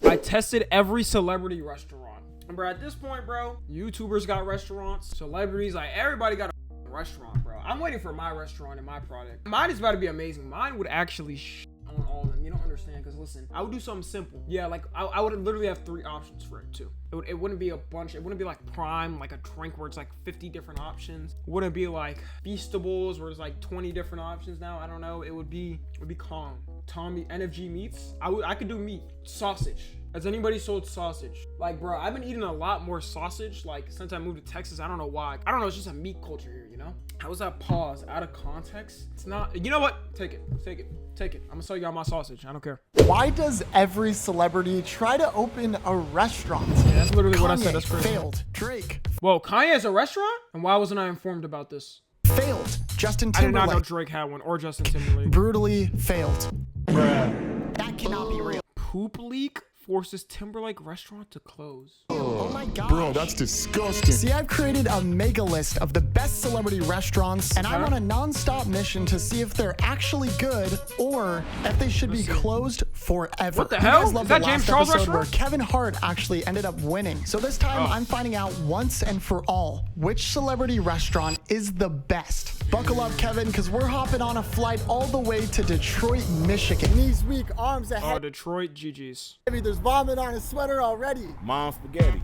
I tested every celebrity restaurant. And bro, at this point, bro, YouTubers got restaurants, celebrities, like everybody got a restaurant, bro. I'm waiting for my restaurant and my product. Mine is about to be amazing. Mine would actually on all of them. You don't understand, because listen, I would do something simple. Yeah, like I would literally have 3 options for it too. It wouldn't be a bunch. It wouldn't be like Prime, like a drink where it's like 50 different options. It wouldn't be like Feastables where it's like 20 different options now. I don't know. It would be calm. Tommy NFG meats. I could do meat, sausage. Has anybody sold sausage? Like, bro, I've been eating a lot more sausage, like, since I moved to Texas. I don't know why. I don't know. It's just a meat culture here, you know? How was that pause? Out of context? It's not. You know what? Take it. Take it. Take it. I'm gonna sell y'all my sausage. I don't care. Why does every celebrity try to open a restaurant? Yeah, that's literally Kanye what I said. That's crazy. Failed. Drake. Whoa, Kanye has a restaurant? And why wasn't I informed about this? Failed. Justin I did Timberlake. not know Drake had one, or Justin Timberlake. Brutally failed. Bruh. That cannot be real. Poop leak forces Timberlake restaurant to close. Oh my god. Bro, that's disgusting. See, I've created a mega list of the best celebrity restaurants, and I'm on a non-stop mission to see if they're actually good or if they should be closed forever. What the hell? You guys love Is that the James last Charles episode where restaurant? Kevin Hart actually ended up winning. So this time I'm finding out once and for all which celebrity restaurant is the best. Buckle up, Kevin, because we're hopping on a flight all the way to Detroit, Michigan. Knees weak, arms Oh, ahead. Detroit GG's. There's vomit on his sweater already. Mom spaghetti.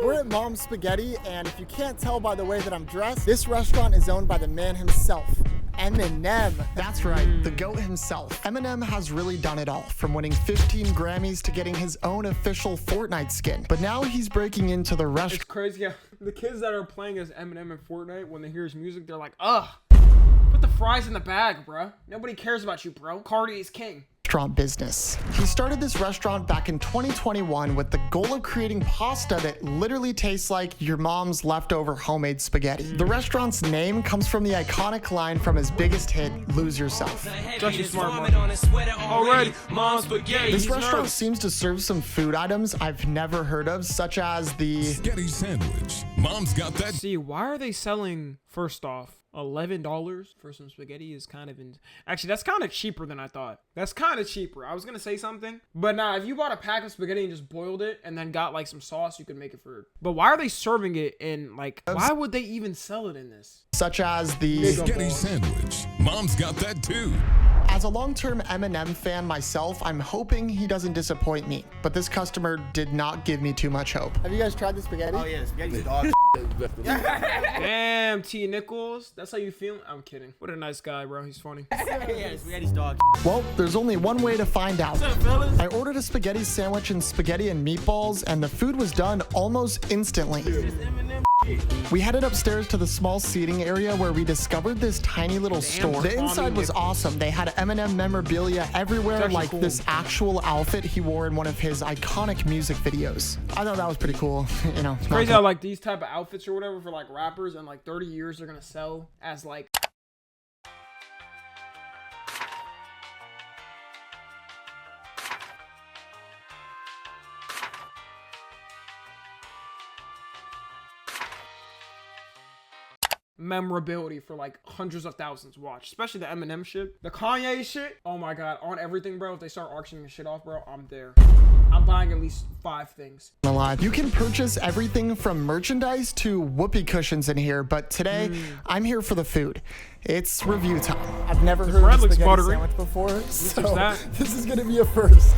We're at Mom's Spaghetti, and if you can't tell by the way that I'm dressed, this restaurant is owned by the man himself, Eminem. That's right, the GOAT himself. Eminem has really done it all, from winning 15 Grammys to getting his own official Fortnite skin. But now he's breaking into the It's restaurant crazy how the kids that are playing as Eminem in Fortnite, when they hear his music, they're like, ugh, put the fries in the bag, bro. Nobody cares about you, bro. Cardi is king. business. He started this restaurant back in 2021 with the goal of creating pasta that literally tastes like your mom's leftover homemade spaghetti. The restaurant's name comes from the iconic line from his biggest hit, Lose Yourself. It's actually smart marketing. Already, Mom's spaghetti. This He's restaurant nervous. seems to serve some food items I've never heard of, such as the Spaghetti sandwich. Mom's got that. See, why are they selling, first off, $11 for some spaghetti is kind of actually, that's kind of cheaper than I thought. That's kind of cheaper. I was gonna say something, but nah, if you bought a pack of spaghetti and just boiled it and then got like some sauce, you could make it for. But why are they serving it in, like, why would they even sell it in this? such as the Spaghetti sandwich. Mom's got that too. As a long-term Eminem fan myself, I'm hoping he doesn't disappoint me, but this customer did not give me too much hope. Have you guys tried the spaghetti? Oh yeah, spaghetti's dog. Damn, T. Nichols, that's how you feel? I'm kidding. What a nice guy, bro. He's funny. Yeah, spaghetti's dog. Well, there's only one way to find out. What's up, fellas? I ordered a spaghetti sandwich and spaghetti and meatballs, and the food was done almost instantly. We headed upstairs to the small seating area where we discovered this tiny little store. The inside was awesome. They had Eminem memorabilia everywhere, actually like cool. this actual outfit he wore in one of his iconic music videos. I thought that was pretty cool. You know, not Crazy how like these type of outfits or whatever for like rappers in like 30 years they're gonna sell as like. Memorability for like hundreds of thousands watch, especially the Eminem shit, the Kanye shit. Oh my god, on everything, bro. If they start auctioning the shit off, bro, I'm there. I'm buying at least 5 things. alive. You can purchase everything from merchandise to whoopee cushions in here, but today I'm here for the food. It's review time. I've never heard bread of a looks spaghetti buttery. sandwich before, so that. this is gonna be a first.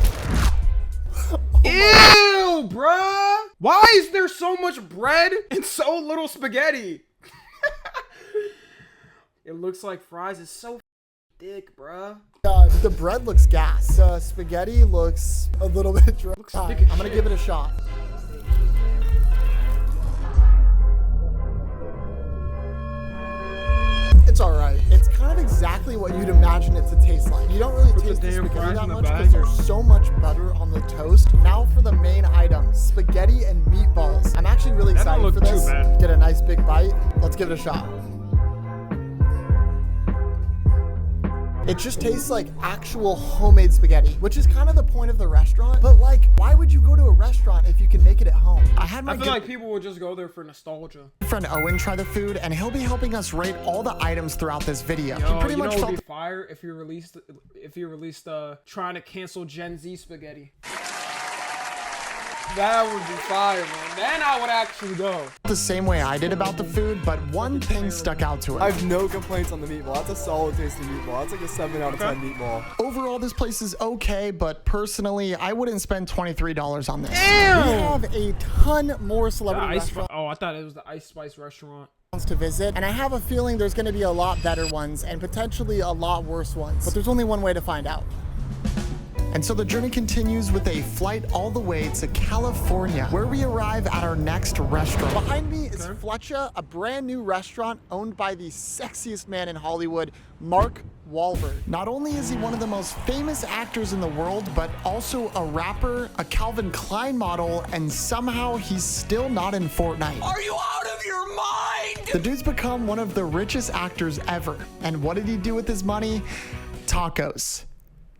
Ew, bruh. Why is there so much bread and so little spaghetti? It looks like fries. It's so thick, bruh. The bread looks gas. Spaghetti looks a little bit dry. Looks All right, thick as I'm gonna shit. give it a shot. It's all right. It's kind of exactly what you'd imagine it to taste like. You don't really taste the damn spaghetti fries that in the much bag. because there's so much butter on the toast. Now for the main item, spaghetti and meatballs. I'm actually really That don't excited look for too this. bad. Get a nice big bite. Let's give it a shot. It just tastes like actual homemade spaghetti, which is kind of the point of the restaurant. But like, why would you go to a restaurant if you can make it at home? I had my I feel good like people would just go there for nostalgia. friend Owen try the food, and he'll be helping us rate all the items throughout this video. Yo, He pretty you know much what would felt be fire if you released trying to cancel Gen Z spaghetti. That would be fire, man. Then I would actually go. The same way I did about the food, but one thing stuck out to I him. have no complaints on the meatball. That's a solid tasting meatball. That's like a 7 out of 10 meatball. Overall, this place is okay, but personally, I wouldn't spend $23 on this. We have a ton more celebrity restaurants Oh, I thought it was the Ice Spice restaurant. to visit, and I have a feeling there's going to be a lot better ones and potentially a lot worse ones. But there's only one way to find out. And so the journey continues with a flight all the way to California, where we arrive at our next restaurant. Behind me is Flecha, a brand new restaurant owned by the sexiest man in Hollywood, Mark Wahlberg. Not only is he one of the most famous actors in the world, but also a rapper, a Calvin Klein model, and somehow he's still not in Fortnite. Are you out of your mind? The dude's become one of the richest actors ever. And what did he do with his money? Tacos.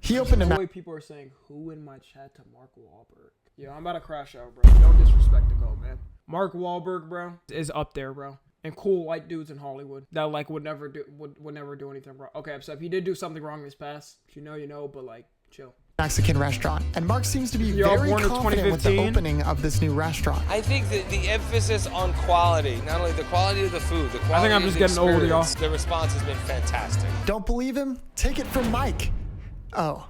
He opened The a way people are saying, who in my chat to Mark Wahlberg? Yo, I'm about to crash out, bro. No disrespect to go, man. Mark Wahlberg, bro, is up there, bro. And cool white dudes in Hollywood that like would never do anything wrong. Okay, except he did do something wrong in his past. If you know, but like, chill. Mexican restaurant. And Mark seems to be Yo, very born in confident with the 2015. opening of this new restaurant. I think that the emphasis on quality, not only the quality of the food, the quality I'm of just the getting old, y'all. experience, the response has been fantastic. Don't believe him? Take it from Mike. Oh,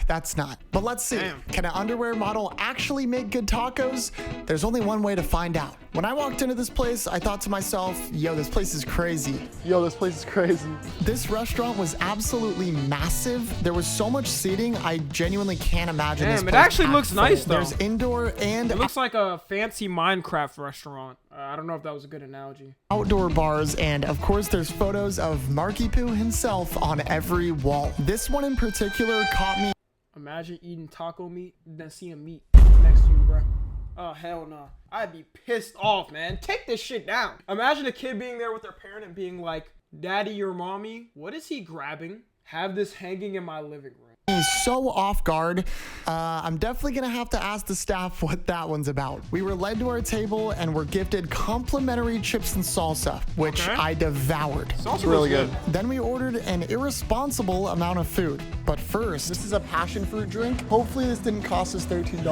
that's not. But let's see. Damn. Can an underwear model actually make good tacos? There's only one way to find out. When I walked into this place, I thought to myself, yo, this place is crazy. Yo, this place is crazy. This restaurant was absolutely massive. There was so much seating, I genuinely can't imagine this Damn, it place actually packed looks full. nice, though. There's indoor and It looks like a fancy Minecraft restaurant. I don't know if that was a good analogy. outdoor bars, and of course there's photos of Marky Poo himself on every wall. This one in particular caught me. Imagine eating taco meat and then seeing meat next to you, bro. Oh, hell no. I'd be pissed off, man. Take this shit down. Imagine a kid being there with their parent and being like, Daddy or Mommy, what is he grabbing? Have this hanging in my living room. So off guard. I'm definitely gonna have to ask the staff what that one's about. We were led to our table and were gifted complimentary chips and salsa, which Okay. I devoured. It's really good. Then we ordered an irresponsible amount of food. But first, This is a passion fruit drink. Hopefully this didn't cost us $13.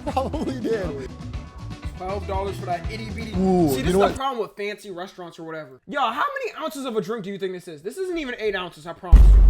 Probably did. $12 for that itty bitty. Ooh, See, you this is know the what? problem with fancy restaurants or whatever. Yo, how many ounces of a drink do you think this is? This isn't even 8 ounces, I promise you.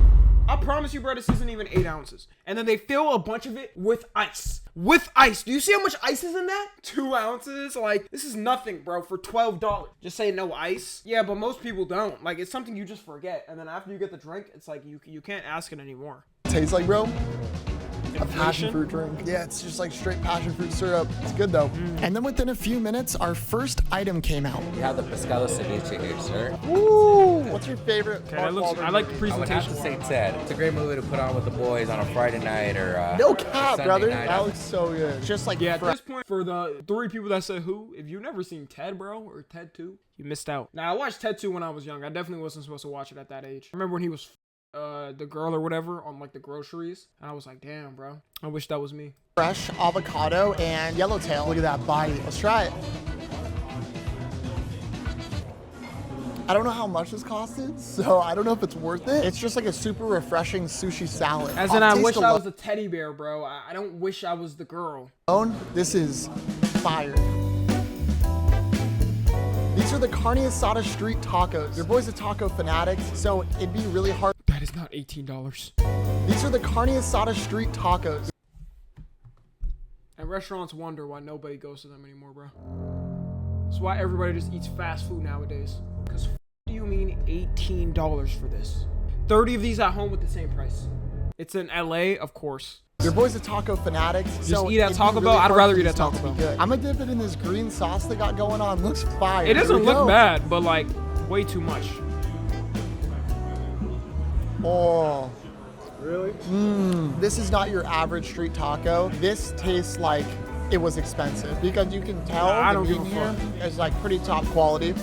I promise you, bro, this isn't even 8 ounces. And then they fill a bunch of it with ice. With ice. Do you see how much ice is in that? 2 ounces? Like, this is nothing, bro, for $12. Just say no ice. Yeah, but most people don't. Like, it's something you just forget. And then after you get the drink, it's like you can't ask it anymore. Tastes like, bro, a passion Inflation? fruit drink. Yeah, it's just like straight passion fruit syrup. It's good though. and then within a few minutes, our first item came out. We have the pescado ceviche here, sir. Woo! What's your favorite? Okay, that looks, I like the I would have presentation. to say Ted. It's a great movie to put on with the boys on a Friday night or No cap, Sunday brother. night. That looks so good. Just like Yeah, at this point, for the 3 people that said who, if you've never seen Ted, bro, or Ted 2, you missed out. Now, I watched Ted 2 when I was young. I definitely wasn't supposed to watch it at that age. I remember when he was the girl or whatever on like the groceries, and I was like, damn, bro, I wish that was me. fresh avocado and yellowtail. Look at that bite. Let's try it. I don't know how much this costed, so I don't know if it's worth it. It's just like a super refreshing sushi salad. As in, I taste wish the I lo- was a teddy bear, bro. I don't wish I was the girl. This is Fire. These are the carne asada street tacos. Your boy's a taco fanatic, so it'd be really hard. That is not $18. These are the carne asada street tacos. And restaurants wonder why nobody goes to them anymore, bro. That's why everybody just eats fast food nowadays. Because do you mean $18 for this? 30 of these at home with the same price. It's in LA, of course. Your boy's a taco fanatic, so eat at it'd be Taco Bell? really I'd hard rather for eat these at not Taco to be Bell. good. I'm gonna dip it in this green sauce they got going on. Looks fire. It doesn't Here we look go. bad, but like way too much. Oh. Really? This is not your average street taco. This tastes like it was expensive because you can tell I the don't give meat a here fuck. is like pretty top quality.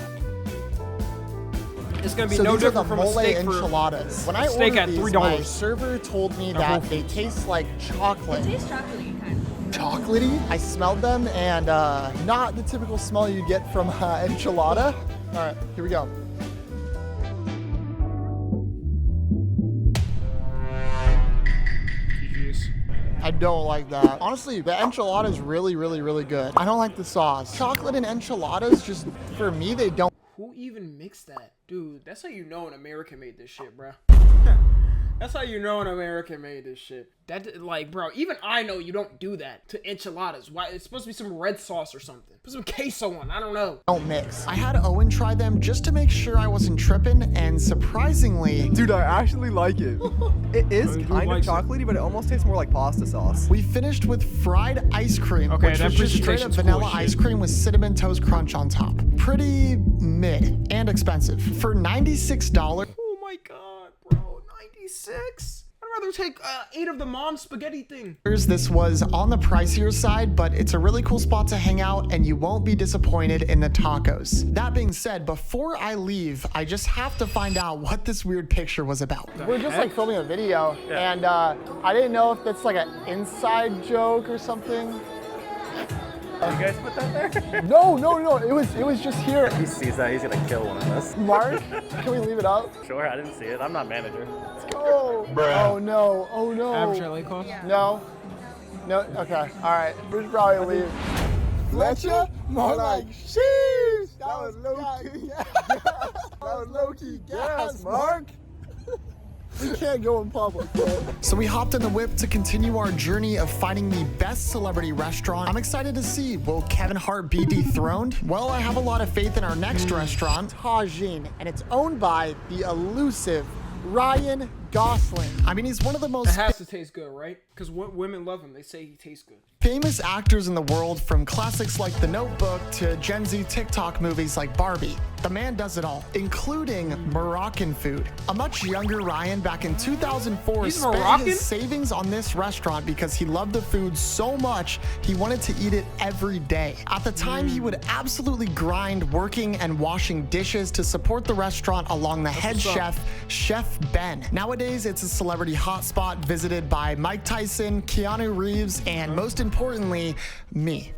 It's gonna be So no these are the different from a mole steak for enchiladas. When I steak ordered at these, $3. my server told me that they taste like chocolate. Tastes chocolatey, kind of. Chocolatey? I smelled them and not the typical smell you get from enchilada. All right, here we go. GG's. I don't like that. Honestly, the enchilada is really, really, really good. I don't like the sauce. Chocolate and enchiladas, just for me, they don't. Who even mixed that? Dude, that's how you know an American made this shit, bro. That's how you know an American made this shit. That, like, bro, even I know you don't do that to enchiladas. Why? It's supposed to be some red sauce or something. Put some queso on, I don't know. Don't mix. I had Owen try them just to make sure I wasn't tripping, and surprisingly, dude, I actually like it. It is kind of chocolatey, but it almost tastes more like pasta sauce. We finished with fried ice cream, which was just straight up vanilla ice cream with cinnamon toast crunch on top. Pretty mid and expensive. For $96. Oh my god, bro, 96? I'd rather take 8 of the mom's spaghetti thing. This was on the pricier side, but it's a really cool spot to hang out and you won't be disappointed in the tacos. That being said, before I leave, I just have to find out what this weird picture was about. We're just like filming a video and I didn't know if that's like an inside joke or something. You guys put that there? No. It was just here. If he sees that, he's gonna kill one of us. Mark, can we leave it up? Sure, I didn't see it. I'm not manager. Let's go. Oh no. Average LA cost? No. Okay. All right. We should probably leave. Flecha? More like sheesh. That was low-key. That was low-key gas, Mark. We can't go in public, bro. So we hopped in the whip to continue our journey of finding the best celebrity restaurant. I'm excited to see, will Kevin Hart be dethroned? Well, I have a lot of faith in our next restaurant, Tagine, and it's owned by the elusive Ryan Gosling. I mean, he's one of the most— It has to taste good, right? Because women love him. They say he tastes good. Famous actors in the world, from classics like The Notebook to Gen Z TikTok movies like Barbie. The man does it all, including Moroccan food. A much younger Ryan back in 2004 spent his savings on this restaurant because he loved the food so much he wanted to eat it every day. At the time, he would absolutely grind working and washing dishes to support the restaurant along the head chef, Chef Ben. Nowadays, it's a celebrity hotspot visited by Mike Tyson, Keanu Reeves, and most importantly, me.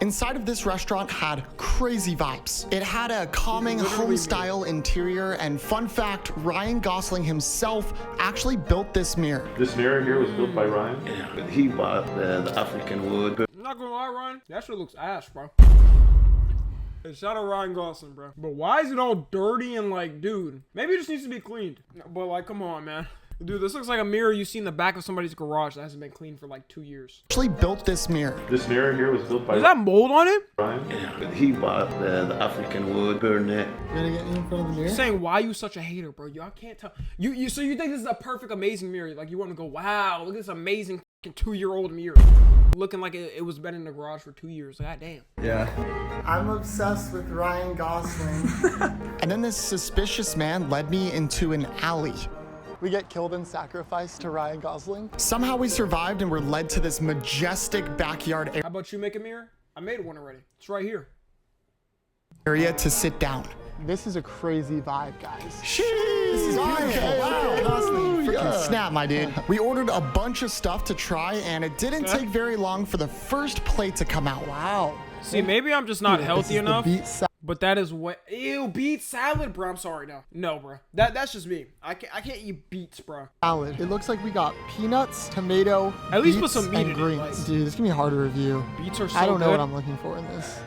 Inside of this restaurant had crazy vibes. It had a calming home-style interior, and fun fact, Ryan Gosling himself actually built this mirror. This mirror here was built by Ryan? Yeah, but he bought the African wood. I'm not gonna lie, Ryan, that shit looks ass, bro. Hey, shout out Ryan Gosling, bro. But why is it all dirty and like, dude, maybe it just needs to be cleaned. But like, come on, man. Dude, this looks like a mirror you see in the back of somebody's garage that hasn't been cleaned for like 2 years. Actually built this mirror. This mirror here was built by— Is that mold on it? Ryan? Yeah, but he bought the African wood, burn it. You're gonna get in front of the mirror? Saying why you such a hater, bro. Y'all can't tell. So you think this is a perfect, amazing mirror? Like you want to go, wow, look at this amazing 2-year-old mirror. Looking like it was been in the garage for 2 years. God damn. Yeah. I'm obsessed with Ryan Gosling. And then this suspicious man led me into an alley. We get killed and sacrificed to Ryan Gosling. Somehow we survived and were led to this majestic backyard How about you make a mirror? I made one already. It's right here. area to sit down. This is a crazy vibe, guys. Sheesh, this is beautiful. Wow, Gosling, freaking snap, my dude. We ordered a bunch of stuff to try, and it didn't take very long for the first plate to come out. Wow. See, maybe I'm just not healthy enough. But that is what— ew, beet salad, bro. I'm sorry, no, bro. That's just me. I can't eat beets, bro. Salad. It looks like we got peanuts, tomato, at least beets, put some meat and in greens. it. Like, dude, this is gonna be hard to review. Beets are so I don't know good. what I'm looking for in this.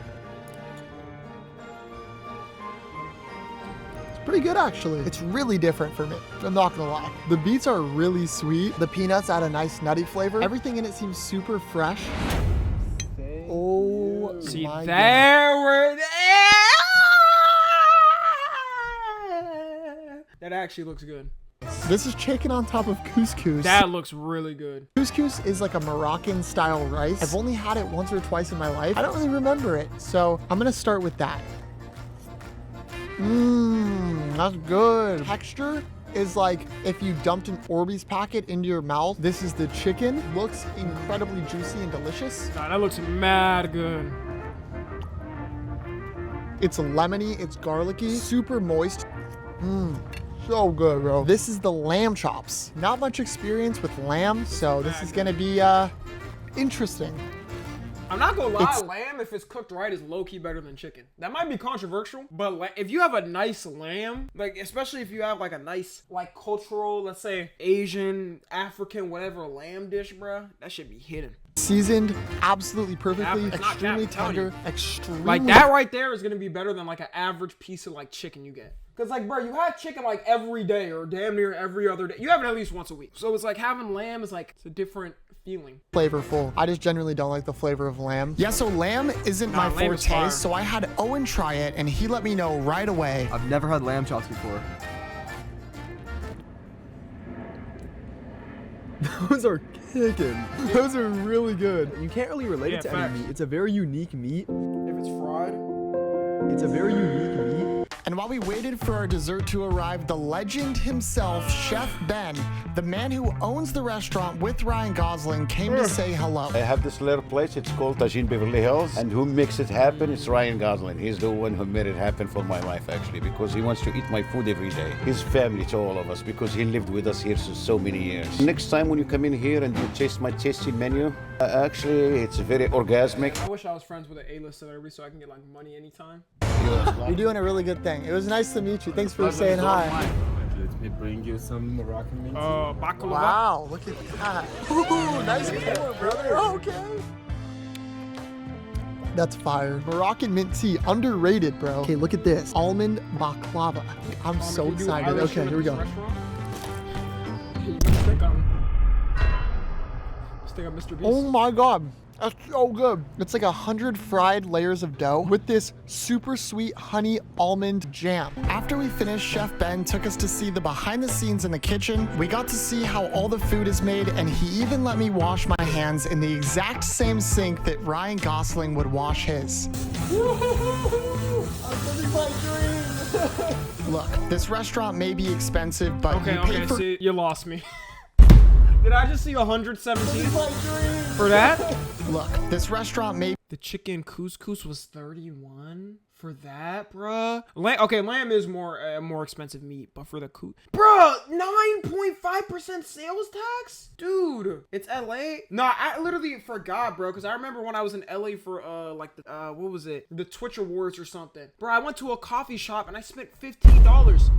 It's pretty good, actually. It's really different for me. I'm not gonna lie. The beets are really sweet. The peanuts add a nice nutty flavor. Everything in it seems super fresh. Oh, see, my there we're there. That actually looks good. This is chicken on top of couscous. That looks really good. Couscous is like a Moroccan style rice. I've only had it once or twice in my life. I don't really remember it. So I'm gonna start with that. That's good. Texture is like if you dumped an Orbeez packet into your mouth. This is the chicken. Looks incredibly juicy and delicious. Nah, that looks mad good. It's lemony, it's garlicky, super moist. So good, bro. This is the lamb chops. Not much experience with lamb, so this is gonna be interesting. I'm not gonna lie, lamb, if it's cooked right, is low-key better than chicken. That might be controversial, but if you have a nice lamb, like, especially if you have like a nice, like, cultural, let's say Asian, African, whatever lamb dish, bruh, that should be hidden. Seasoned absolutely perfectly, It's not extremely capped, I'm telling tender, you. extremely Like, that right there is gonna be better than like an average piece of like chicken you get. Cause like, bro, you have chicken like every day or damn near every other day. You have it at least once a week. So it's like having lamb is like, it's a different feeling. flavorful. I just generally don't like the flavor of lamb. Yeah, so lamb isn't my lamb is forte, fire. so I had Owen try it, and he let me know right away. I've never had lamb chops before. Those are kicking. Those are really good. You can't really relate it to any meat. It's a very unique meat. If it's fried, it's a very unique meat. And while we waited for our dessert to arrive, the legend himself, Chef Ben, the man who owns the restaurant with Ryan Gosling, came to say hello. I have this little place, it's called Tagine Beverly Hills, and who makes it happen is Ryan Gosling. He's the one who made it happen for my life, actually, because he wants to eat my food every day. His family to all of us, because he lived with us here for so many years. Next time when you come in here and you taste my tasty menu, actually, it's very orgasmic. I wish I was friends with an A-list celebrity so I can get like money anytime. You're doing a really good thing. It was nice to meet you. Thanks for saying hi. Let me bring you some Moroccan meat. Baklava. Wow, look at that. Ooh, nice pour, brother. Okay. That's fire. Moroccan mint tea, underrated, bro. Okay, look at this. Almond baklava. I'm so excited. Okay, here we go. Stick up MrBeast. Oh my God. That's so good. It's like 100 fried layers of dough with this super sweet honey almond jam. After we finished, Chef Ben took us to see the behind the scenes in the kitchen. We got to see how all the food is made, and he even let me wash my hands in the exact same sink that Ryan Gosling would wash his. I'm living my dream. Look, this restaurant may be expensive, but Okay, you pay for... see, you lost me. Did I just see 117 for that? Look, this restaurant may... The chicken couscous was 31 for that, bruh. Okay, lamb is more expensive meat, but for the bruh, 9.5% sales tax, dude. It's LA. No, I literally forgot, bro, because I remember when I was in LA for like the what was it, the Twitch Awards or something, bro. I went to a coffee shop and I spent $15.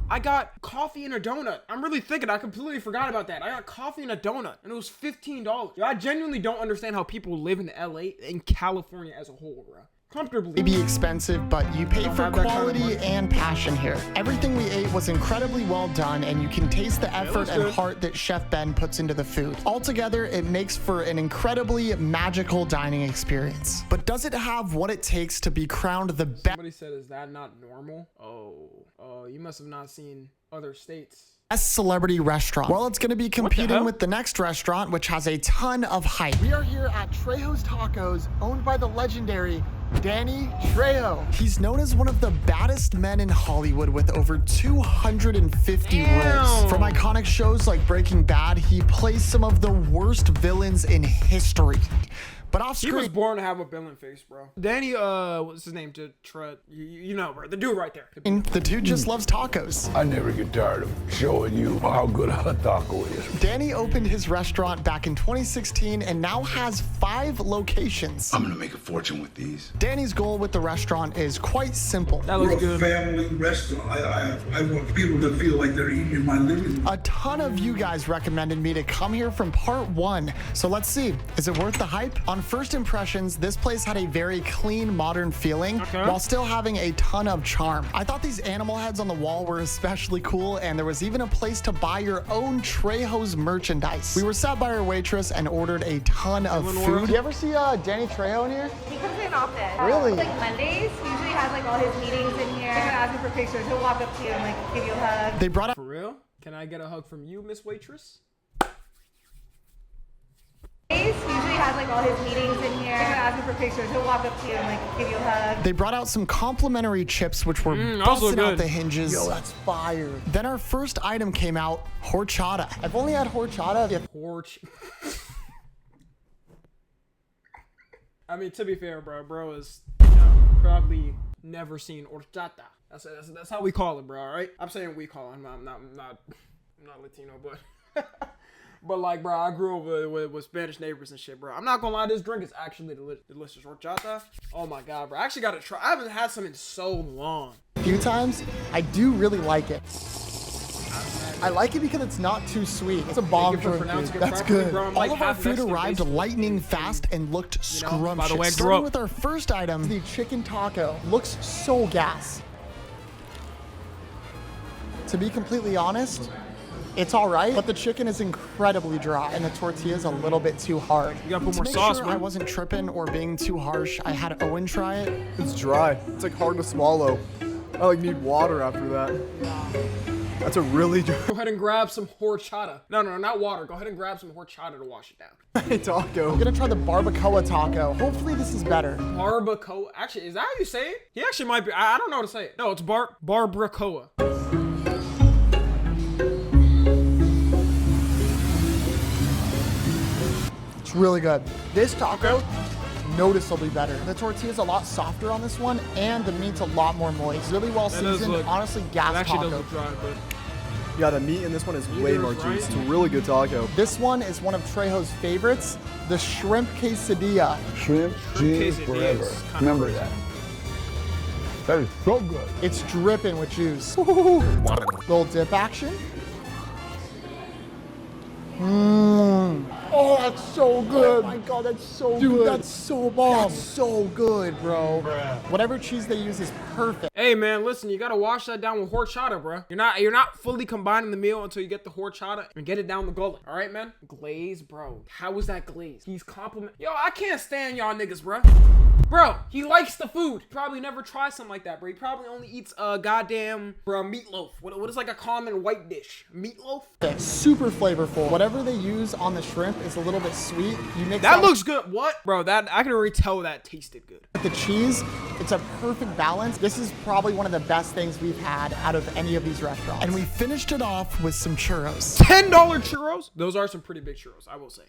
I got coffee and a donut. I'm really thinking, I completely forgot about that. I got coffee and a donut, and it was $15. Yo, I genuinely don't understand how people live in LA and California as a whole, bro. Comfortably. May be expensive, but you pay for quality and passion here. Everything we ate was incredibly well done, and you can taste the effort and heart that Chef Ben puts into the food. Altogether, it makes for an incredibly magical dining experience. But does it have what it takes to be crowned the best? Somebody said, is that not normal? Oh, you must have not seen other states. Celebrity restaurant? Well, it's going to be competing with the next restaurant, which has a ton of hype. We are here at Trejo's Tacos, owned by the legendary Danny Trejo. He's known as one of the baddest men in Hollywood with over 250 roles. From iconic shows like Breaking Bad, he plays some of the worst villains in history. But off screen, he was born to have a villain face, bro. Danny, what's his name? You know, bro. The dude right there. The dude just loves tacos. I never get tired of showing you how good a taco is. Danny opened his restaurant back in 2016 and now has 5 locations. I'm gonna make a fortune with these. Danny's goal with the restaurant is quite simple. That looks good. We're a family restaurant. I want people to feel like they're eating in my living room. A ton of you guys recommended me to come here from part 1. So let's see, is it worth the hype? On first impressions, this place had a very clean, modern feeling while still having a ton of charm. I thought these animal heads on the wall were especially cool, and there was even a place to buy your own Trejo's merchandise. We were sat by our waitress and ordered a ton of food. Do you ever see Danny Trejo in here? He comes in often. Really? Like Mondays, he usually has like all his meetings in here. He's gonna ask you for pictures. He'll walk up to you and like give you a hug. They brought out... For real? Can I get a hug from you, Miss Waitress? He usually has like all his meetings in here. He's gonna ask you for pictures. He'll walk up to you and like give you a hug. They brought out some complimentary chips, which were busting out the hinges. Yo, that's fire. Then our first item came out, horchata. I've only had horchata. I mean, to be fair, bro is probably never seen horchata. That's how we call it, bro. All right. I'm saying we call it. I'm not Latino, but But like, bro, I grew up with Spanish neighbors and shit, bro. I'm not gonna lie, this drink is actually delicious. Horchata. Oh my god, bro. I actually gotta try. I haven't had some in so long. A few times, I do really like it. I like it because it's not too sweet. It's a bomb for food. That's good. Bro, all of our food arrived lightning fast and looked scrumptious. By the way, starting with our first item, the chicken taco looks so gas. To be completely honest, it's all right, but the chicken is incredibly dry and the tortilla is a little bit too hard. You gotta put more to make sauce, sure man. I wasn't tripping or being too harsh, I had Owen try it. It's dry. It's like hard to swallow. I like need water after that. That's a really dry. Go ahead and grab some horchata. No, not water. Go ahead and grab some horchata to wash it down. Hey, taco. I'm gonna try the barbacoa taco. Hopefully this is better. Barbacoa. Actually, is that how you say it? He actually might be. I don't know how to say it. No, it's barbacoa. It's really good. This taco, noticeably better. The tortilla is a lot softer on this one, and the meat's a lot more moist. Really well seasoned. Honestly, gas taco. Yeah, the meat in this one is way more juicy. It's a really good taco. This one is one of Trejo's favorites, the shrimp quesadilla. Shrimp cheese forever. Remember that. That is so good. It's dripping with juice. Little dip action. Oh, that's so good. Oh my god, that's so good. That's so bomb. That's so good, bro. Whatever cheese they use is perfect. Hey man, listen, you gotta wash that down with horchata, bro. You're not fully combining the meal until you get the horchata and get it down the gullet. All right, man. Glaze, bro. How was that glaze? He's compliment. Yo, I can't stand y'all niggas, bro. Bro, he likes the food. Probably never tried something like that, bro. He probably only eats goddamn, bro, meatloaf. What is like a common white dish? Meatloaf? It's super flavorful. Whatever they use on the shrimp is a little bit sweet. You mix that looks good. What? Bro, that I can already tell that tasted good. The cheese, it's a perfect balance. This is probably one of the best things we've had out of any of these restaurants. And we finished it off with some churros. $10 churros? Those are some pretty big churros, I will say.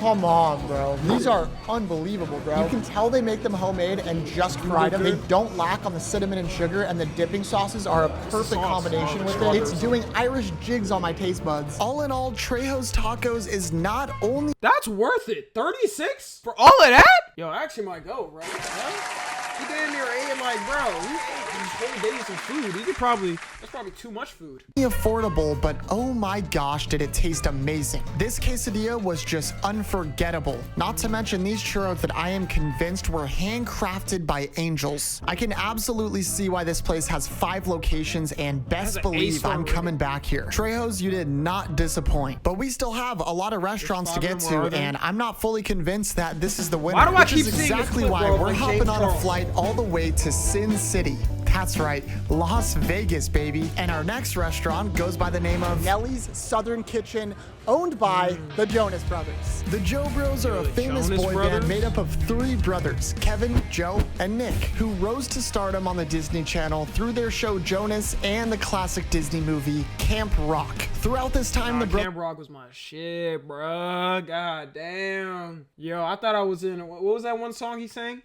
Come on, bro. These are unbelievable, bro. You can tell they make them homemade and just fried them. They don't lack on the cinnamon and sugar, and the dipping sauces are a perfect combination with it. It's doing Irish jigs on my taste buds. All in all, Trejo's Tacos is not only... That's worth it. 36 for all of that? Yo, I actually might go, bro. He damn near ate like, bro, he ate these whole days of food. He could probably, that's probably too much food. Affordable, but oh my gosh, did it taste amazing. This quesadilla was just unforgettable. Not to mention these churros that I am convinced were handcrafted by angels. I can absolutely see why this place has 5 locations, and best believe I'm coming back here. Trejo's, you did not disappoint. But we still have a lot of restaurants to get to, and I'm not fully convinced that this is the winner. Why do I which keep is seeing exactly this clip, why bro, we're like hopping James on a Charles? flight all the way to Sin City. That's right, Las Vegas, baby. And our next restaurant goes by the name of Nelly's Southern Kitchen, owned by the Jonas Brothers. The Joe Bros are a famous boy band made up of 3 brothers, Kevin, Joe, and Nick, who rose to stardom on the Disney Channel through their show Jonas and the classic Disney movie Camp Rock. Throughout this time, Camp Rock was my shit, bro. God damn. Yo, I thought I was in, what was that one song he sang?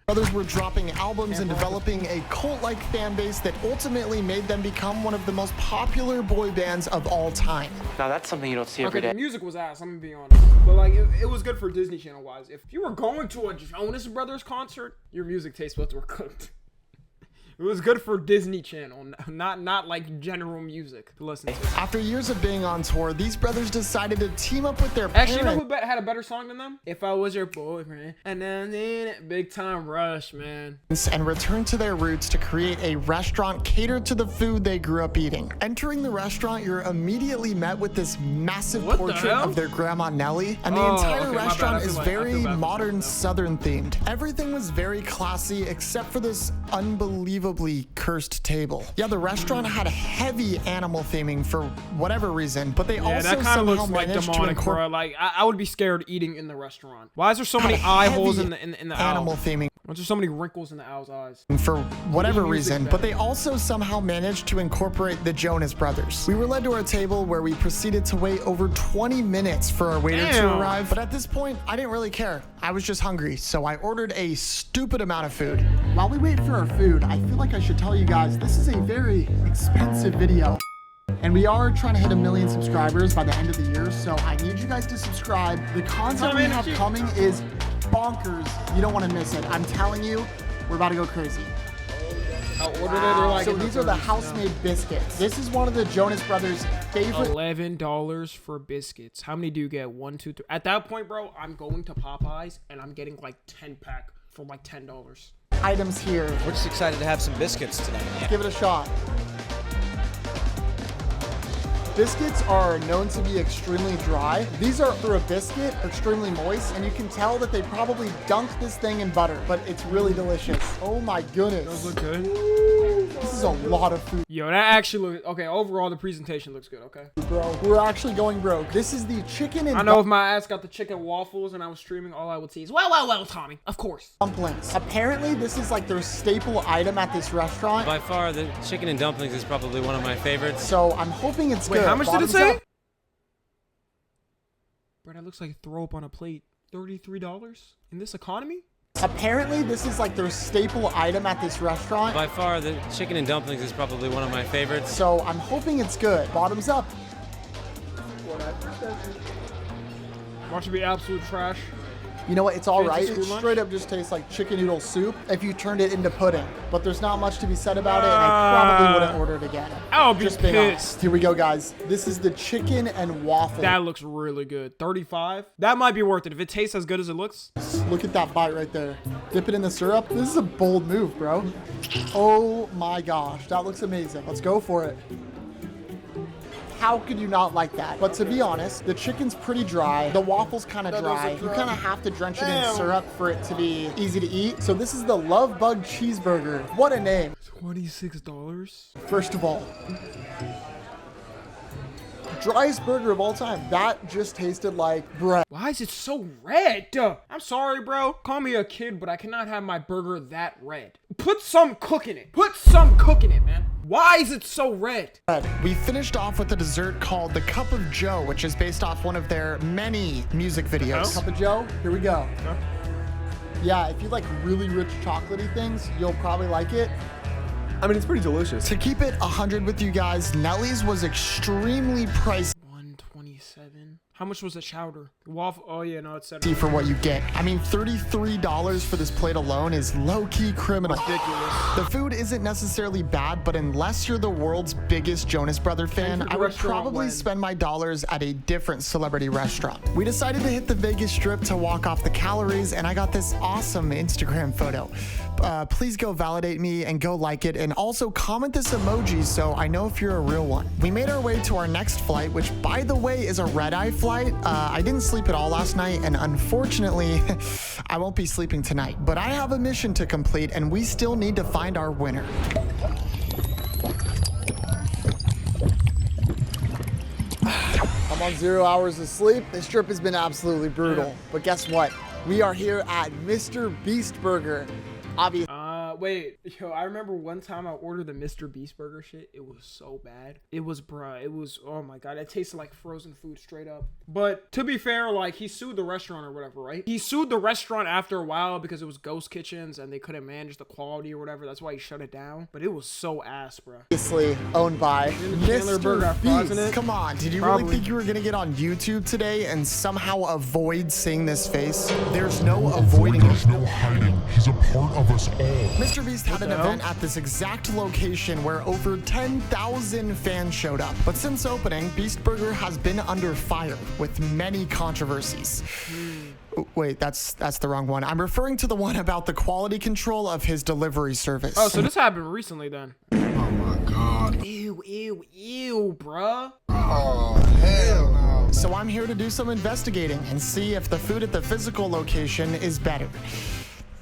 Brothers were dropping albums and developing a cult-like fan base that ultimately made them become one of the most popular boy bands of all time. Now that's something you don't see every day. The music was ass, I'm gonna be honest. But like, it was good for Disney Channel wise. If you were going to a Jonas Brothers concert, your music taste buds were cooked. It was good for Disney Channel, not like general music to listen to. After years of being on tour, these brothers decided to team up with their parents. Actually, you know who had a better song than them? If I Was Your Boyfriend. And then Big Time Rush, man. And return to their roots to create a restaurant catered to the food they grew up eating. Entering the restaurant, you're immediately met with this massive portrait of their grandma Nellie, and the entire restaurant is very modern Southern themed. Everything was very classy except for this unbelievably cursed table. Yeah, the restaurant had heavy animal theming for whatever reason, but they also that kind of somehow looks like managed demonic, to bro. Like I would be scared eating in the restaurant. Why is there so many eye holes in the animal owl? theming. Why is there so many wrinkles in the owl's eyes? For whatever reason, but they also somehow managed to incorporate the Jonas Brothers. We were led to our table where we proceeded to wait over 20 minutes for our waiter to arrive, but at this point, I didn't really care. I was just hungry, so I ordered a stupid amount of food. While we wait for our food, I feel like I should tell you guys, this is a very expensive video. And we are trying to hit 1 million subscribers by the end of the year, so I need you guys to subscribe. The content we have coming is bonkers. You don't want to miss it. I'm telling you, we're about to go crazy. I ordered it. They're like, so these are the house-made biscuits. This is one of the Jonas Brothers' favorite. $11 for biscuits. How many do you get? 1, 2, 3. At that point, bro, I'm going to Popeyes and I'm getting like 10-pack for like $10. Items here. We're just excited to have some biscuits tonight. Give it a shot. Biscuits are known to be extremely dry. These are, through a biscuit, extremely moist, and you can tell that they probably dunked this thing in butter, but it's really delicious. Oh my goodness. Those look good. This is a lot of food. Yo, that actually looks, okay, overall the presentation looks good, okay? Bro, we're actually going broke. This is the chicken and I know if my ass got the chicken waffles and I was streaming, all I would see is, well, Tommy, of course. Dumplings. Apparently, this is like their staple item at this restaurant. By far, the chicken and dumplings is probably one of my favorites. So I'm hoping it's good. How much did it say? Bro, that looks like throw up on a plate. $33 in this economy? Apparently, this is like their staple item at this restaurant. By far, the chicken and dumplings is probably one of my favorites. So I'm hoping it's good. Bottoms up. Watch it be absolute trash. You know what? It's all right. It straight up just tastes like chicken noodle soup if you turned it into pudding. But there's not much to be said about it, and I probably wouldn't order it again. I'll be pissed. Here we go, guys. This is the chicken and waffle. That looks really good. 35. That might be worth it if it tastes as good as it looks. Look at that bite right there. Dip it in the syrup. This is a bold move, bro. Oh my gosh, that looks amazing. Let's go for it. How could you not like that? But to be honest, the chicken's pretty dry. The waffle's kind of dry. You kind of have to drench it in syrup for it to be easy to eat. So this is the Love Bug Cheeseburger. What a name. $26. First of all, driest burger of all time. That just tasted like bread. Why is it so red? I'm sorry, bro. Call me a kid, but I cannot have my burger that red. Put some cook in it. Put some cook in it, man. Why is it so red? We finished off with a dessert called the Cup of Joe, which is based off one of their many music videos. Cup of Joe, here we go. Yeah, if you like really rich chocolatey things, you'll probably like it. I mean, it's pretty delicious. To keep it 100 with you guys, Nelly's was extremely pricey. $127. How much was the chowder? Waffle. Oh yeah, no, it's set for what you get. I mean, $33 for this plate alone is low-key criminal. Ridiculous. The food isn't necessarily bad, but unless you're the world's biggest Jonas Brother fan, I would probably spend my dollars at a different celebrity restaurant. We decided to hit the Vegas Strip to walk off the calories, and I got this awesome Instagram photo. Please go validate me and go like it, and also comment this emoji so I know if you're a real one. We made our way to our next flight, which by the way is a red-eye flight. I didn't sleep at all last night, and unfortunately I won't be sleeping tonight, but I have a mission to complete and we still need to find our winner. I'm on 0 hours of sleep. This trip has been absolutely brutal, but guess what? We are here at MrBeast Burger. Obviously. Wait, yo, I remember one time I ordered the MrBeast Burger shit. It was so bad. It was, bruh, it was, oh my God. It tasted like frozen food straight up. But to be fair, like, he sued the restaurant or whatever, right? He sued the restaurant after a while because it was ghost kitchens and they couldn't manage the quality or whatever. That's why he shut it down. But it was so ass, bruh. Obviously owned by MrBeast. Come on, did you really think you were gonna get on YouTube today and somehow avoid seeing this face? There's no avoiding it. There's no hiding. He's a part of us all. MrBeast had an event at this exact location where over 10,000 fans showed up. But since opening, Beast Burger has been under fire with many controversies. Wait, that's the wrong one. I'm referring to the one about the quality control of his delivery service. Oh, so this happened recently then. Oh my God. Ew, bruh. Oh, hell no. So I'm here to do some investigating and see if the food at the physical location is better.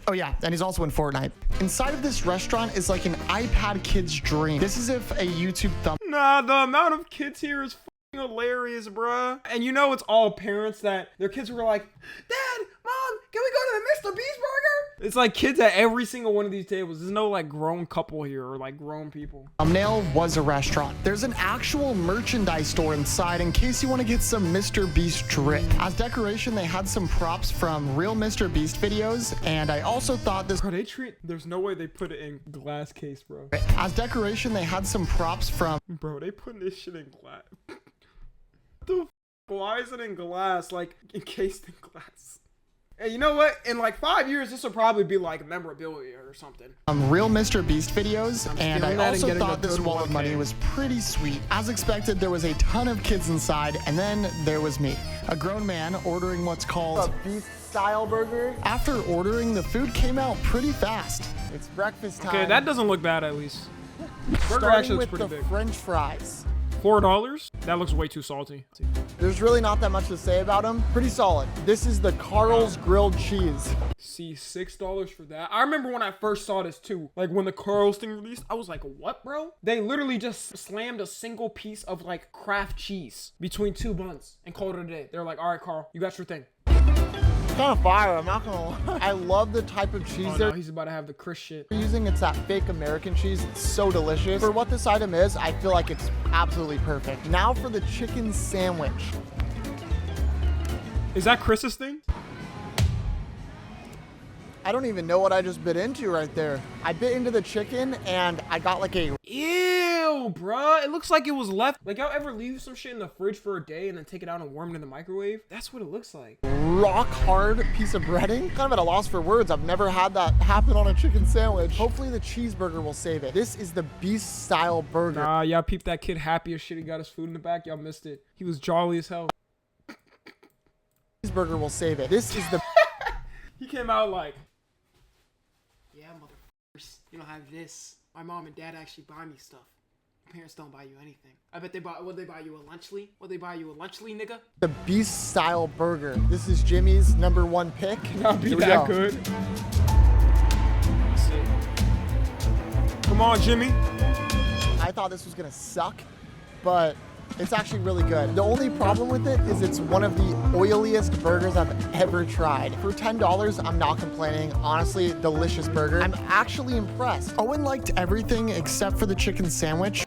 Oh yeah, and he's also in Fortnite. Inside of this restaurant is like an iPad kid's dream. This is if a YouTube thumb. Nah, the amount of kids here is hilarious, bruh. And you know it's all parents that their kids were like, Dad, Mom, can we go to the MrBeast Burger? It's like kids at every single one of these tables. There's no like grown couple here or like grown people. Thumbnail was a restaurant. There's an actual merchandise store inside in case you want to get some MrBeast drip. As decoration, they had some props from real MrBeast videos, and I also thought this. Bro, there's no way they put it in glass case, bro. As decoration, they had some props from. Bro, they putting this shit in glass. The f? Why is it in glass? Like encased in glass. Hey, you know what? In like 5 years, this will probably be like memorabilia or something. Real MrBeast videos, and I also thought this wall of money was pretty sweet. As expected, there was a ton of kids inside, and then there was me, a grown man ordering what's called a beast style burger. After ordering, the food came out pretty fast. It's breakfast time. Okay, that doesn't look bad at least. Burger Starting actually looks with pretty the big. French fries. $4? That looks way too salty. There's really not that much to say about them. Pretty solid. This is the Carl's grilled cheese. See, $6 for that. I remember when I first saw this too. Like when the Carl's thing released, I was like, what, bro? They literally just slammed a single piece of like Kraft cheese between two buns and called it a day. They're like, all right, Carl, you got your thing. It's kind of fire, I'm not gonna lie. I love the type of cheese no, he's about to have the Chris shit. Using. It's that fake American cheese. It's so delicious. For what this item is, I feel like it's absolutely perfect. Now for the chicken sandwich. Is that Chris's thing? I don't even know what I just bit into right there. I bit into the chicken and I got like a... Ew, bruh. It looks like it was left. Like, y'all ever leave some shit in the fridge for a day and then take it out and warm it in the microwave? That's what it looks like. Rock hard piece of breading. Kind of at a loss for words. I've never had that happen on a chicken sandwich. Hopefully the cheeseburger will save it. This is the beast style burger. Nah, y'all peeped that kid happy as shit. He got his food in the back. Y'all missed it. He was jolly as hell. Cheeseburger will save it. This is the... He came out like... Yeah, motherfuckers. You don't have this. My mom and dad actually buy me stuff. Your parents don't buy you anything. I bet they buy. Would they buy you a lunchly? Would they buy you a lunchly, nigga? The beast style burger. This is Jimmy's #1 pick. Not be that good. Let's see. Come on, Jimmy. I thought this was gonna suck, but it's actually really good. The only problem with it is it's one of the oiliest burgers I've ever tried. For $10, I'm not complaining. Honestly, delicious burger. I'm actually impressed. Owen liked everything except for the chicken sandwich.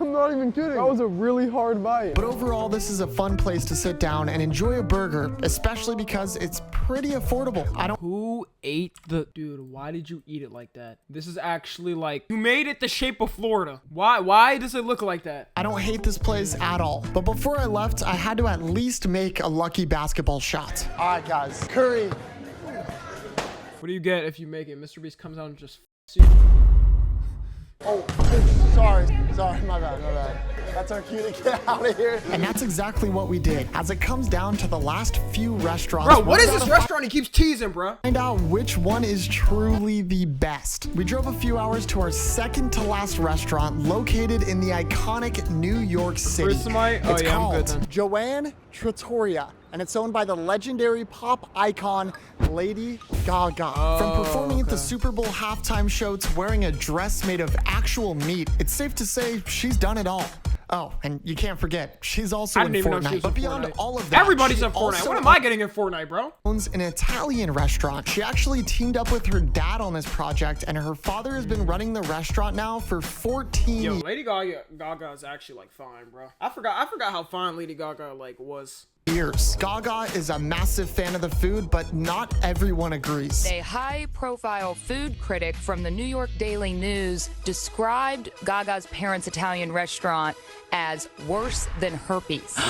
I'm not even kidding. That was a really hard bite. But overall, this is a fun place to sit down and enjoy a burger, especially because it's pretty affordable. Who ate the... Dude, why did you eat it like that? This is actually like... You made it the shape of Florida. Why does it look like that? I don't hate this place at all. But before I left, I had to at least make a lucky basketball shot. All right, guys. Curry. What do you get if you make it? MrBeast comes out and just f***s you. Oh, sorry, my bad. That's our cue to get out of here. And that's exactly what we did. As it comes down to the last few restaurants. Bro, what is this restaurant he keeps teasing, bro? Find out which one is truly the best. We drove a few hours to our second to last restaurant located in the iconic New York City. It's called Joanne Trattoria, and it's owned by the legendary pop icon Lady Gaga. From performing at the Super Bowl halftime show to wearing a dress made of actual meat, it's safe to say she's done it all. Oh, and you can't forget, she's also in Fortnite. But beyond all of that, everybody's in Fortnite. What am I getting in Fortnite, bro? Owns an Italian restaurant. She actually teamed up with her dad on this project, and her father has been running the restaurant now for 14 years. Yo, Lady Gaga is actually like fine, bro. I forgot how fine Lady Gaga like was. Gaga is a massive fan of the food, but not everyone agrees. A high-profile food critic from the New York Daily News described Gaga's parents' Italian restaurant as worse than herpes.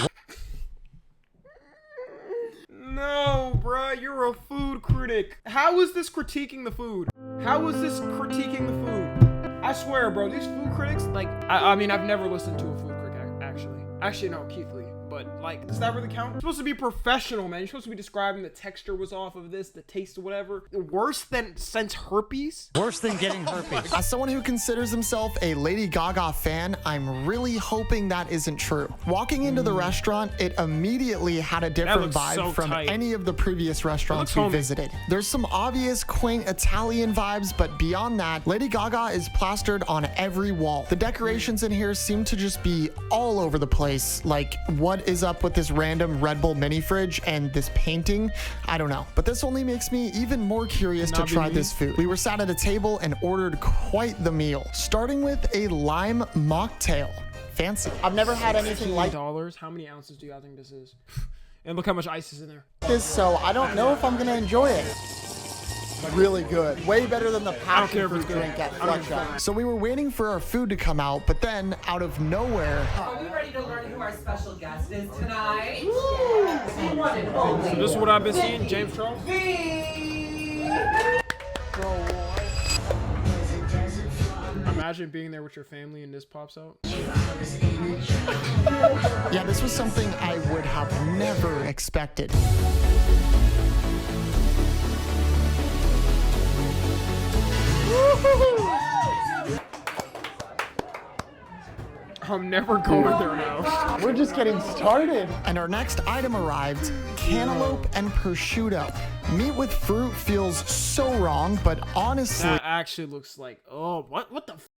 No, bruh, you're a food critic. How is this critiquing the food? How is this critiquing the food? I swear, bro, these food critics, like, I mean, I've never listened to a food critic, actually. Actually, no, Keith Lee. But, like, does that really count? You're supposed to be professional, man. You're supposed to be describing the texture was off of this, the taste or whatever. Worse than since herpes? Worse than getting herpes. As someone who considers himself a Lady Gaga fan, I'm really hoping that isn't true. Walking into the restaurant, it immediately had a different vibe from any of the previous restaurants we visited. There's some obvious quaint Italian vibes, but beyond that, Lady Gaga is plastered on every wall. The decorations in here seem to just be all over the place. Like, what what is up with this random Red Bull mini fridge and this painting. I don't know. But this only makes me even more curious to try this food. We were sat at a table and ordered quite the meal, starting with a lime mocktail. Fancy. I've never had anything like $16. How many ounces do y'all think this is? And look how much ice is in there. this, so I don't know if I'm gonna enjoy it. Really good. Way better than the passion fruit drink at Flecha. So we were waiting for our food to come out, but then out of nowhere... Are we ready to learn who our special guest is tonight? So this is what I've been seeing, James Charles. Imagine being there with your family and this pops out. Yeah, this was something I would have never expected. I'm never going there now. We're just getting started. And our next item arrived, cantaloupe and prosciutto. Meat with fruit feels so wrong, but honestly... That actually looks like, oh, what the f?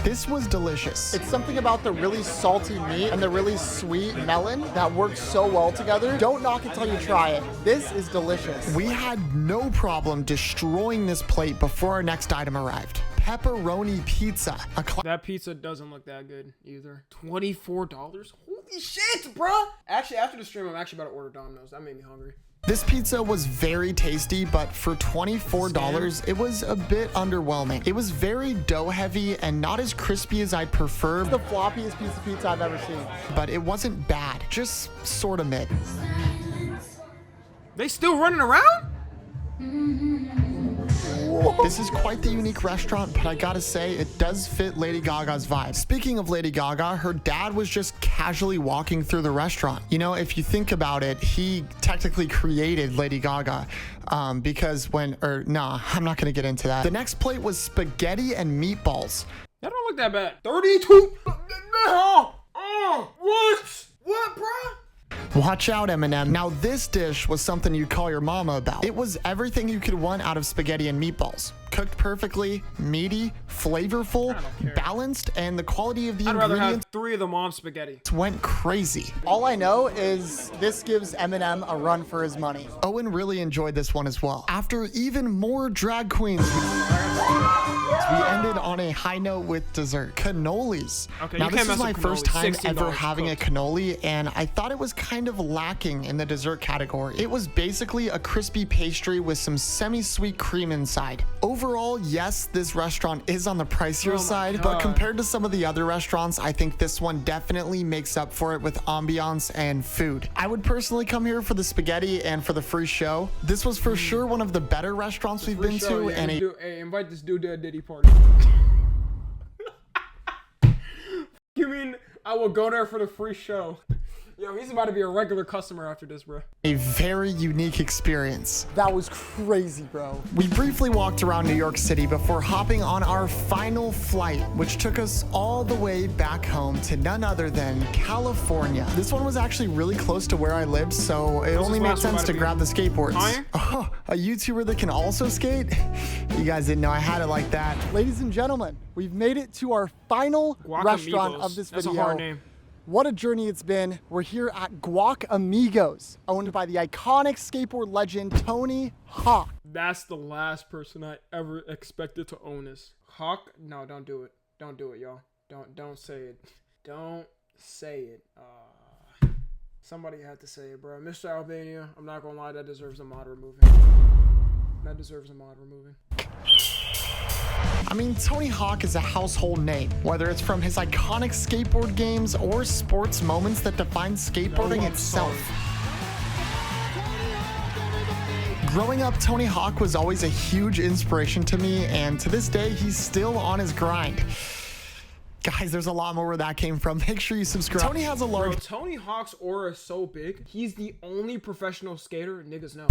This was delicious. It's something about the really salty meat and the really sweet melon that works so well together. Don't knock it till you try it. This is delicious. We had no problem destroying this plate before our next item arrived. Pepperoni pizza. That pizza doesn't look that good either. $24? Holy shit, bruh! Actually, after the stream, I'm actually about to order Domino's. That made me hungry. This pizza was very tasty, but for $24, it was a bit underwhelming. It was very dough heavy and not as crispy as I'd prefer. It's the floppiest piece of pizza I've ever seen. But it wasn't bad, just sort of mid. They still running around? This is quite the unique restaurant, but I gotta say, it does fit Lady Gaga's vibe. Speaking of Lady Gaga, her dad was just casually walking through the restaurant. You know, if you think about it, he technically created Lady Gaga because I'm not gonna get into that. The next plate was spaghetti and meatballs. That don't look that bad. 32? What, bro? Watch out, Eminem. Now, this dish was something you'd call your mama about. It was everything you could want out of spaghetti and meatballs. Cooked perfectly, meaty, flavorful, balanced, and the quality of the I'd rather ingredients have 3 of the mom's spaghetti. Went crazy. All I know is this gives Eminem a run for his money. Owen really enjoyed this one as well. After even more drag queens, we ended on a high note with dessert. Cannolis. Okay, now, you this can't is mess my with first cannoli. time ever $60 having a cooked. cannoli, and I thought it was kind of lacking in the dessert category. It was basically a crispy pastry with some semi-sweet cream inside. Overall, yes, this restaurant is on the pricier side, but compared to some of the other restaurants, I think this one definitely makes up for it with ambiance and food. I would personally come here for the spaghetti and for the free show. This was for sure one of the better restaurants we've been to, and hey, invite this dude to a Diddy party. You mean I will go there for the free show? Yo, he's about to be a regular customer after this, bro. a very unique experience. That was crazy, bro. We briefly walked around New York City before hopping on our final flight, which took us all the way back home to none other than California. This one was actually really close to where I lived, so it only made sense to grab the skateboards. Oh, a YouTuber that can also skate? You guys didn't know I had it like that. Ladies and gentlemen, we've made it to our final restaurant of this video. That's a hard name. What a journey it's been. We're here at GuacAmigos, owned by the iconic skateboard legend Tony Hawk. That's the last person I ever expected to own this. Hawk? No, don't do it. Don't do it, y'all. Don't say it. Don't say it. Somebody had to say it, bro. Mr. Albania, I'm not gonna lie, that deserves a mod removing. That deserves a mod removing. I mean, Tony Hawk is a household name, whether it's from his iconic skateboard games or sports moments that define skateboarding itself. Growing up, Tony Hawk was always a huge inspiration to me, and to this day, he's still on his grind. Guys, there's a lot more where that came from. Make sure you subscribe. Tony has a large... Bro, Tony Hawk's aura is so big. He's the only professional skater niggas know.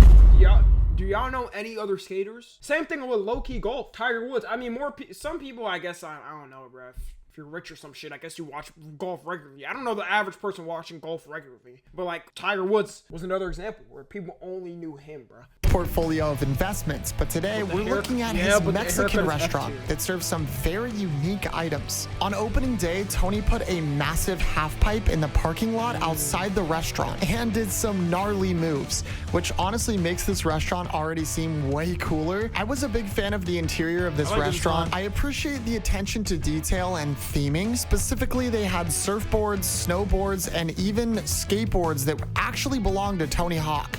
Do y'all know any other skaters? Same thing with low-key golf. Tiger Woods. I mean, some people, I guess, I don't know, bro. If you're rich or some shit, I guess you watch golf regularly. I don't know the average person watching golf regularly. But, like, Tiger Woods was another example where people only knew him, bro. portfolio of investments, but today we're looking at his Mexican restaurant that serves some very unique items. On opening day, Tony put a massive half pipe in the parking lot outside the restaurant and did some gnarly moves, which honestly makes this restaurant already seem way cooler. I was a big fan of the interior of this restaurant. I appreciate the attention to detail and theming. Specifically, they had surfboards, snowboards, and even skateboards that actually belonged to Tony Hawk.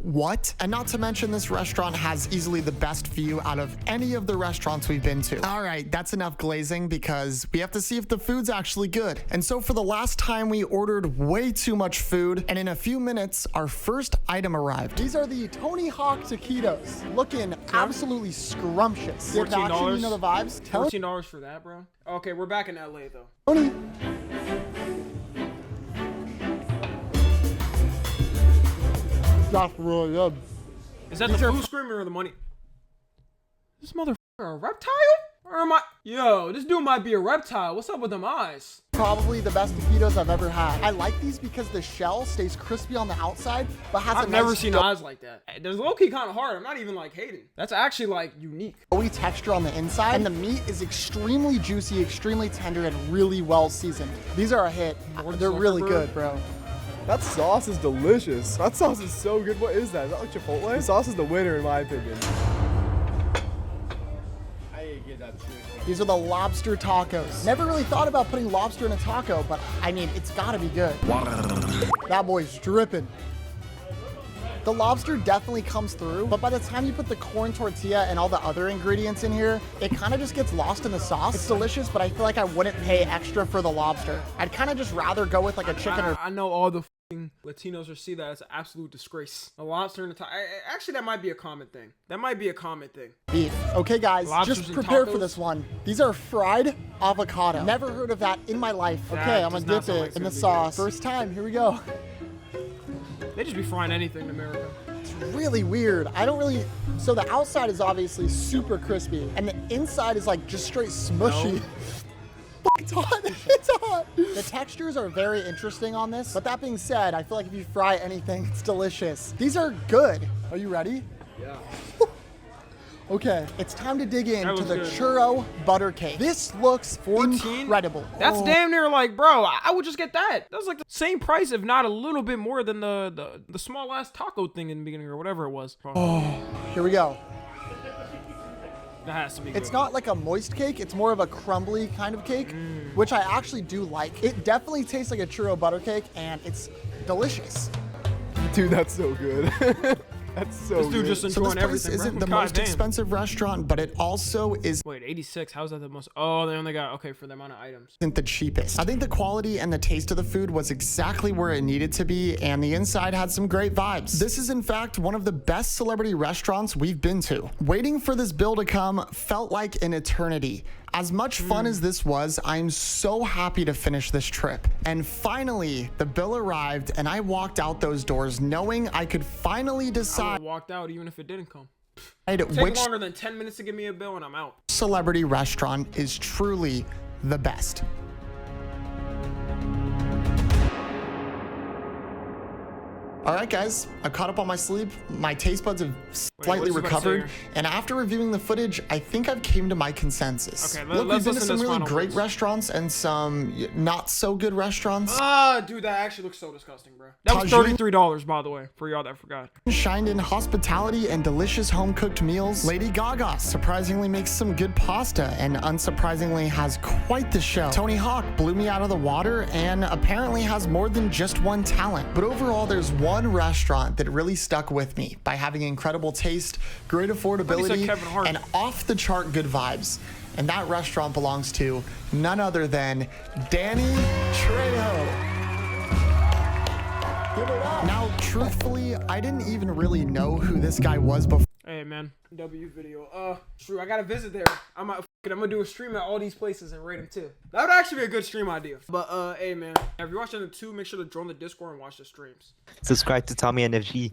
What? And not to mention, this restaurant has easily the best view out of any of the restaurants we've been to. All right, that's enough glazing because we have to see if the food's actually good. And so for the last time, we ordered way too much food, and in a few minutes, our first item arrived. These are the Tony Hawk taquitos, looking absolutely scrumptious. $14. You know the vibes? $14 for that, bro. Okay, we're back in LA though. Tony. That's really good. Is that the food screaming or the money? This motherfucker a reptile? Or am I? Yo, this dude might be a reptile. What's up with them eyes? Probably the best taquitos I've ever had. I like these because the shell stays crispy on the outside, but has I've never seen eyes like that. There's low-key kind of hard. I'm not even like hating. That's actually like unique. Gooey texture on the inside, and the meat is extremely juicy, extremely tender, and really well seasoned. These are a hit. They're really good, bro. That sauce is delicious. That sauce is so good. What is that? Is that like Chipotle? The sauce is the winner in my opinion. These are the lobster tacos. Never really thought about putting lobster in a taco, but I mean, it's gotta be good. That boy's dripping. The lobster definitely comes through, but by the time you put the corn tortilla and all the other ingredients in here, it kind of just gets lost in the sauce. It's delicious, but I feel like I wouldn't pay extra for the lobster. I'd kind of just rather go with like a chicken or... I know all the Latinos will see that as an absolute disgrace. A lobster in a taco. Actually, that might be a common thing. That might be a common thing. Beef. Okay, guys, Lobsters just prepare for tacos? this one. These are fried avocado. Never heard of that in my life. Okay, I'm gonna dip it in the sauce. First time, here we go. They just be frying anything in America. It's really weird. I don't really... So the outside is obviously super crispy, and the inside is like just straight smushy. No. It's hot. It's hot. The textures are very interesting on this, but that being said, I feel like if you fry anything, it's delicious. These are good. Are you ready? Yeah. Okay, it's time to dig into the good. churro butter cake. This looks 14? Incredible. That's damn near like, bro, I would just get that. That's like the same price, if not a little bit more than the small ass taco thing in the beginning or whatever it was. Oh, here we go. That has to be good. It's not like a moist cake. It's more of a crumbly kind of cake, which I actually do like. It definitely tastes like a churro butter cake, and it's delicious. Dude, that's so good. That's so this dude good. just enjoying so this place everything, isn't bro. the most expensive restaurant, but it also is... Wait, 86? How's that the most? Oh, they only got, okay, for the amount of items. Isn't the cheapest. I think the quality and the taste of the food was exactly where it needed to be, and the inside had some great vibes. This is in fact one of the best celebrity restaurants we've been to. Waiting for this bill to come felt like an eternity. As much fun as this was, I'm so happy to finish this trip. And finally, the bill arrived, and I walked out those doors knowing I could finally decide. I walked out even if it didn't come. Which longer than 10 minutes to give me a bill and I'm out. Celebrity restaurant is truly the best. All right, guys, I caught up on my sleep. My taste buds have slightly recovered. And after reviewing the footage, I think I've came to my consensus. Okay, look, we've been to some really great words. Restaurants and some not so good restaurants. Dude, that actually looks so disgusting, bro. That was $33, by the way, for y'all that forgot. Shined in hospitality and delicious home-cooked meals. Lady Gaga surprisingly makes some good pasta and unsurprisingly has quite the show. Tony Hawk blew me out of the water and apparently has more than just one talent. But overall, there's one restaurant that really stuck with me by having incredible taste, great affordability, and off-the-chart good vibes. And that restaurant belongs to none other than Danny Trejo. Now, truthfully, I didn't even really know who this guy was before. Hey, man. W video. True, I gotta visit there. I'm gonna do a stream at all these places and rate them too. That would actually be a good stream idea. But, hey, man. If you're watching the 2, make sure to join the Discord and watch the streams. Subscribe to Tommy NFG.